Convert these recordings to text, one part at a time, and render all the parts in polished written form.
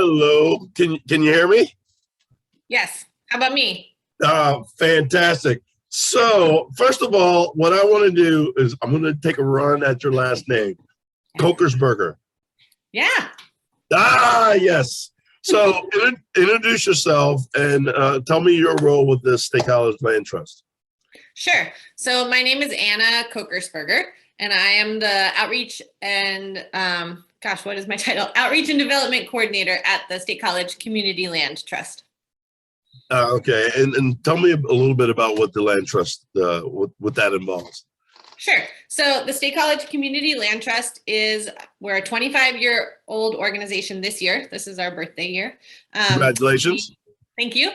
Hello. Can you hear me? Yes. How about me? Fantastic. So first of all, what I want to do is I'm going to take a run at your last name, Kokersberger. Yeah. Yes. So introduce yourself and tell me your role with the State College Land Trust. Sure. So my name is Anna Kochersperger, and I am the outreach and what is my title? Outreach and Development Coordinator at the State College Community Land Trust. Okay, and tell me a little bit about what the land trust, what that involves. Sure. So the State College Community Land Trust we're a 25-year-old organization this year. This is our birthday year. Congratulations. Thank you.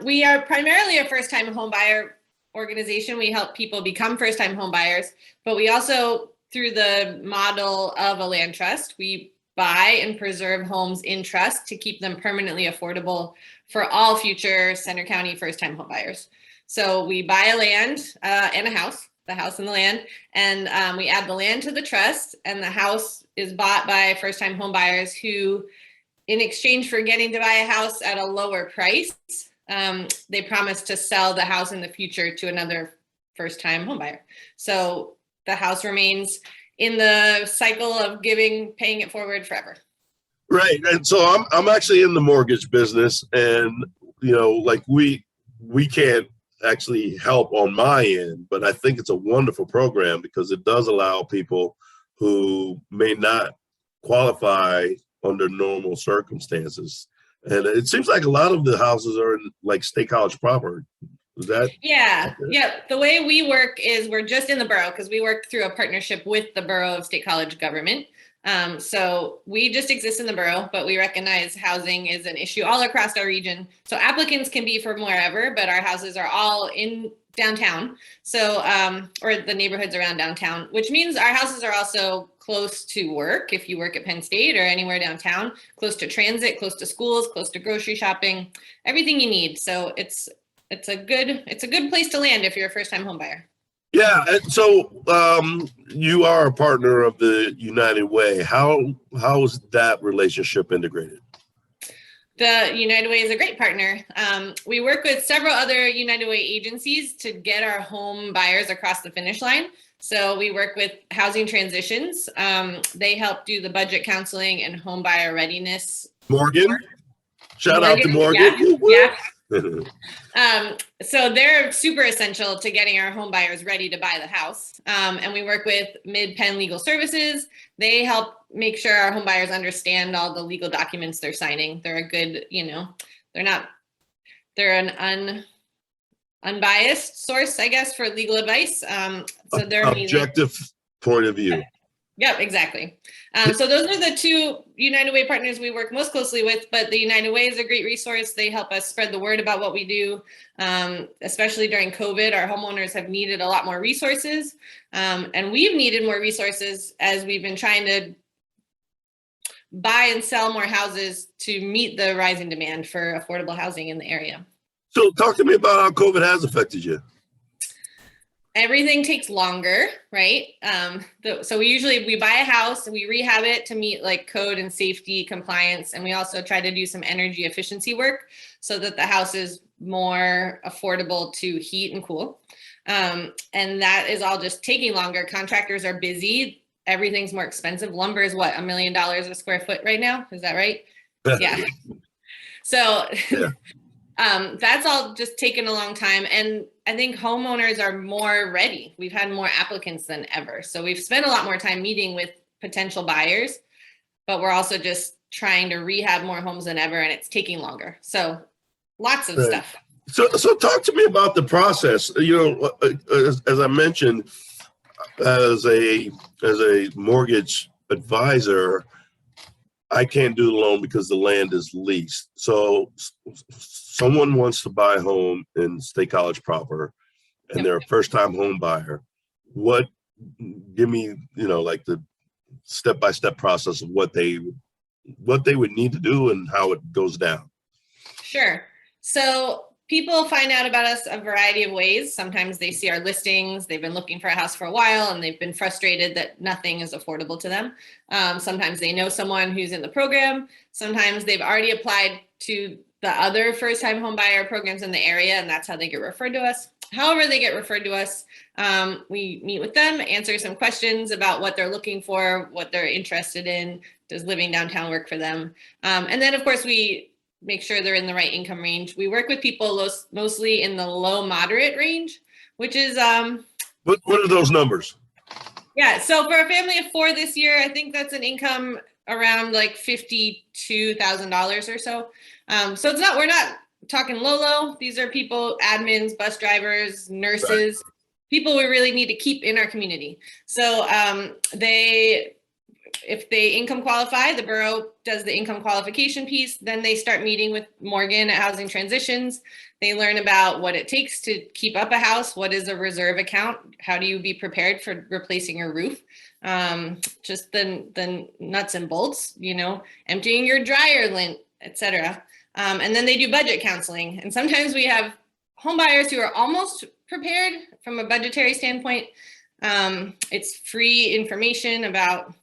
We are primarily a first-time home buyer organization. We help people become first-time home buyers, but we also, through the model of a land trust, we buy and preserve homes in trust to keep them permanently affordable for all future Center County first-time home buyers. So we buy a land and a house, the house and the land, and we add the land to the trust, and the house is bought by first-time home buyers who, in exchange for getting to buy a house at a lower price, they promise to sell the house in the future to another first-time home buyer. So the house remains in the cycle of paying it forward forever. Right. And so I'm actually in the mortgage business, and like we can't actually help on my end, but I think it's a wonderful program because it does allow people who may not qualify under normal circumstances. And it seems like a lot of the houses are in like State College proper. Is that? Yeah. Okay. Yeah. The way we work is we're just in the borough because we work through a partnership with the Borough of State College government. So we just exist in the borough, but we recognize housing is an issue all across our region. So applicants can be from wherever, but our houses are all in downtown. So, or the neighborhoods around downtown, which means our houses are also close to work. If you work at Penn State or anywhere downtown, close to transit, close to schools, close to grocery shopping, everything you need. So it's a good place to land if you're a first-time home buyer. Yeah, and so you are a partner of the United Way. How is that relationship integrated? The United Way is a great partner. We work with several other United Way agencies to get our home buyers across the finish line. So we work with Housing Transitions. They help do the budget counseling and home buyer readiness. Morgan? Shout out to Morgan. Yeah. So they're super essential to getting our home buyers ready to buy the house. And we work with Mid-Penn Legal Services. They help make sure our home buyers understand all the legal documents they're signing. They're a good, they're an unbiased source, I guess, for legal advice. So they're objective point of view. Yep, exactly. So those are the two United Way partners we work most closely with, but the United Way is a great resource. They help us spread the word about what we do, especially during COVID. Our homeowners have needed a lot more resources, and we've needed more resources as we've been trying to buy and sell more houses to meet the rising demand for affordable housing in the area. So talk to me about how COVID has affected you. Everything takes longer, right? So we buy a house and we rehab it to meet like code and safety compliance. And we also try to do some energy efficiency work so that the house is more affordable to heat and cool. And that is all just taking longer. Contractors are busy. Everything's more expensive. Lumber is what, $1 million a square foot right now? Is that right? Yeah. So yeah. That's all just taken a long time. And I think homeowners are more ready. We've had more applicants than ever. So we've spent a lot more time meeting with potential buyers, but we're also just trying to rehab more homes than ever, and it's taking longer. So lots of stuff. So talk to me about the process. As I mentioned, as a mortgage advisor, I can't do the loan because the land is leased. So someone wants to buy a home in State College proper, and they're a first-time home buyer. Give me, like the step-by-step process of what they would need to do and how it goes down. Sure. So people find out about us a variety of ways. Sometimes they see our listings, they've been looking for a house for a while, and they've been frustrated that nothing is affordable to them. Sometimes they know someone who's in the program. Sometimes they've already applied to the other first-time home buyer programs in the area, and that's how they get referred to us. However they get referred to us, we meet with them, answer some questions about what they're looking for, what they're interested in. Does living downtown work for them? And then, of course, we make sure they're in the right income range. We work with people mostly in the low moderate range, which is what are those numbers? Yeah, so for a family of 4 this year, I think that's an income around like $52,000 or so. So we're not talking low. These are people, admins, bus drivers, nurses, right, people we really need to keep in our community. So if they income qualify, the borough does the income qualification piece. Then they start meeting with Morgan at Housing Transitions. They learn about what it takes to keep up a house. What is a reserve account? How do you be prepared for replacing your roof? Just the nuts and bolts, emptying your dryer lint, etc. And then they do budget counseling. And sometimes we have home buyers who are almost prepared from a budgetary standpoint. It's free information about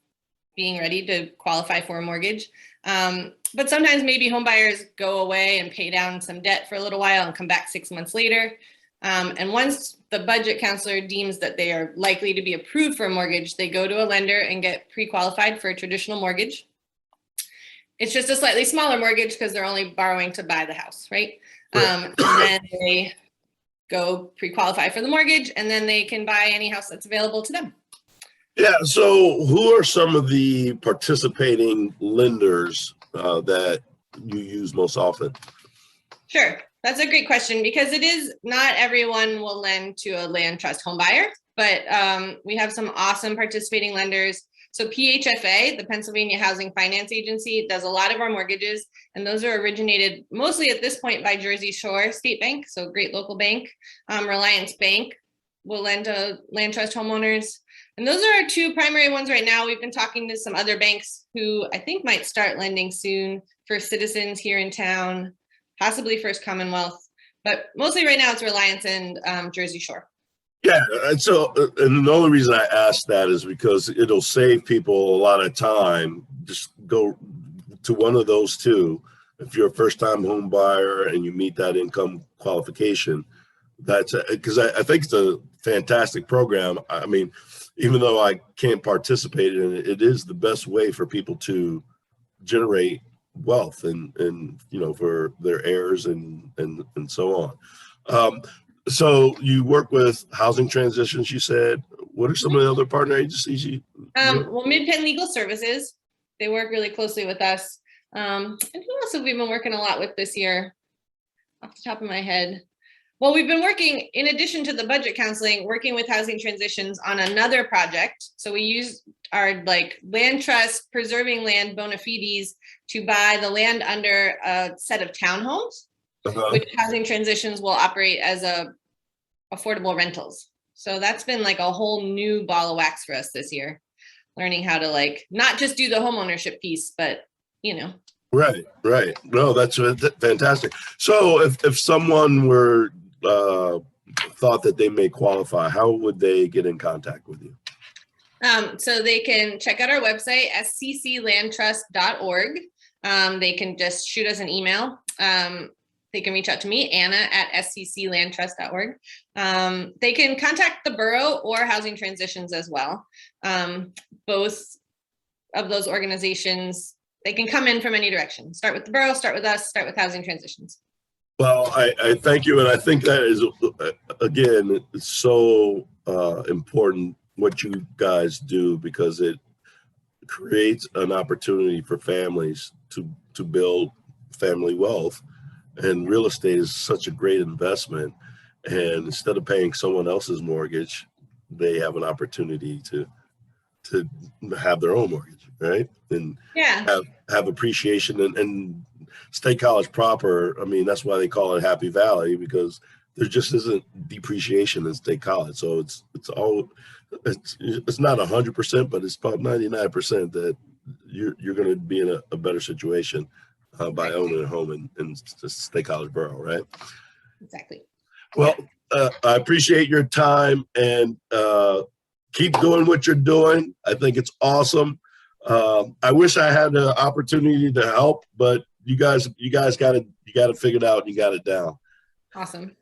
being ready to qualify for a mortgage. But sometimes maybe home buyers go away and pay down some debt for a little while and come back 6 months later. And once the budget counselor deems that they are likely to be approved for a mortgage, they go to a lender and get pre-qualified for a traditional mortgage. It's just a slightly smaller mortgage because they're only borrowing to buy the house, right? And then they go pre-qualify for the mortgage, and then they can buy any house that's available to them. Yeah, so who are some of the participating lenders that you use most often? Sure, that's a great question, because it is not everyone will lend to a land trust home buyer, but we have some awesome participating lenders. So PHFA, the Pennsylvania Housing Finance Agency, does a lot of our mortgages, and those are originated mostly at this point by Jersey Shore State Bank, so great local bank. Reliance Bank will lend to land trust homeowners. And those are our 2 primary ones right now. We've been talking to some other banks who I think might start lending soon, for Citizens here in town, possibly First Commonwealth, but mostly right now it's Reliance and Jersey Shore. Yeah, and so and the only reason I ask that is because it'll save people a lot of time. Just go to one of those 2. If you're a first-time home buyer and you meet that income qualification, that's because I think it's a fantastic program. I mean, even though I can't participate in it, it is the best way for people to generate wealth and for their heirs and so on. So you work with Housing Transitions, you said. What are some of the other partner agencies? Well, Mid-Penn Legal Services, they work really closely with us. And who else have we been working a lot with this year? Off the top of my head. Well, we've been working, in addition to the budget counseling, working with Housing Transitions on another project. So we use our land trust, preserving land bona fides to buy the land under a set of townhomes, which Housing Transitions will operate as affordable rentals. So that's been like a whole new ball of wax for us this year, learning how to not just do the home ownership piece, but Right. No, that's fantastic. So if someone were thought that they may qualify, how would they get in contact with you? So they can check out our website, scclandtrust.org. They can just shoot us an email. They can reach out to me, Anna, at scclandtrust.org. They can contact the borough or Housing Transitions as well. Both of those organizations, they can come in from any direction. Start with the borough, start with us, start with Housing Transitions. Well, I thank you. And I think that is, again, it's so important what you guys do, because it creates an opportunity for families to build family wealth. And real estate is such a great investment. And instead of paying someone else's mortgage, they have an opportunity to have their own mortgage, right? And have appreciation and State College proper. I mean, that's why they call it Happy Valley, because there just isn't depreciation in State College. So it's not 100%, but it's about 99% that you're going to be in a better situation by owning a home in State College Borough, right? exactly. Well, I appreciate your time, and keep doing what you're doing. I think it's awesome. I wish I had the opportunity to help, but you guys got it figured out. You got it down. Awesome.